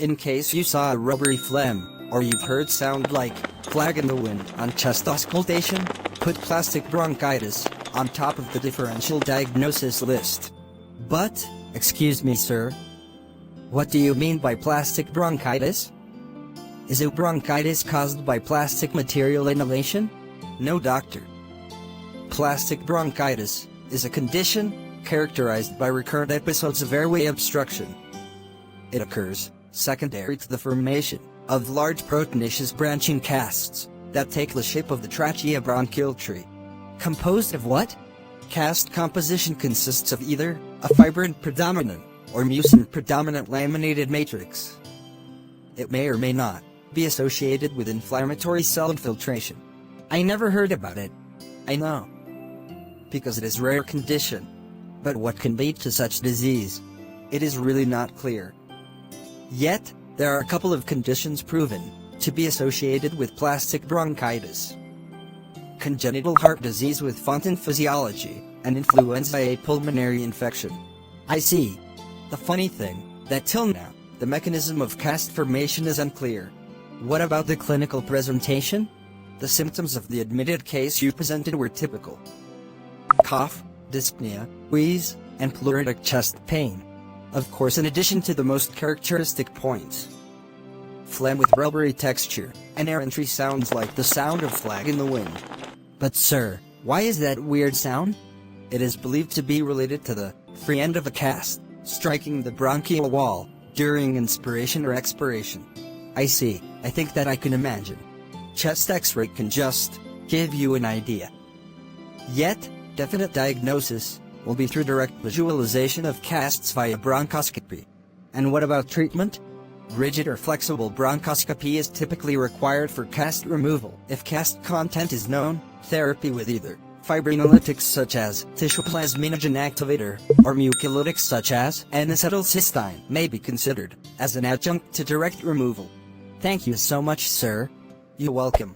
In case you saw a rubbery phlegm, or you've heard sound like flag in the wind on chest auscultation, put plastic bronchitis on top of the differential diagnosis list. But, excuse me sir, what do you mean by plastic bronchitis? Is it bronchitis caused by plastic material inhalation? No doctor. Plastic bronchitis is a condition characterized by recurrent episodes of airway obstruction. It occurs secondary to the formation of large proteinaceous branching casts that take the shape of the tracheobronchial tree. Composed of what? Cast composition consists of either a fibrin predominant or mucin predominant laminated matrix. It may or may not be associated with inflammatory cell infiltration. I never heard about it. I know, because it is a rare condition. But what can lead to such disease? It is really not clear. Yet, there are a couple of conditions proven to be associated with plastic bronchitis: congenital heart disease with Fontan physiology, and influenza A pulmonary infection. I see. The funny thing, that till now, the mechanism of cast formation is unclear. What about the clinical presentation? The symptoms of the admitted case you presented were typical: cough, dyspnea, wheeze, and pleuritic chest pain. Of course, in addition to the most characteristic points: phlegm with rubbery texture, and errantry sounds like the sound of flag in the wind. But sir, why is that weird sound? It is believed to be related to the free end of a cast striking the bronchial wall during inspiration or expiration. I see. I think that I can imagine. Chest X-ray can just give you an idea. Yet, definite diagnosis will be through direct visualization of casts via bronchoscopy. And what about treatment? Rigid or flexible bronchoscopy is typically required for cast removal. If cast content is known, therapy with either fibrinolytics such as tissue plasminogen activator, or mucolytics such as N-acetylcysteine may be considered as an adjunct to direct removal. Thank you so much, sir. You're welcome.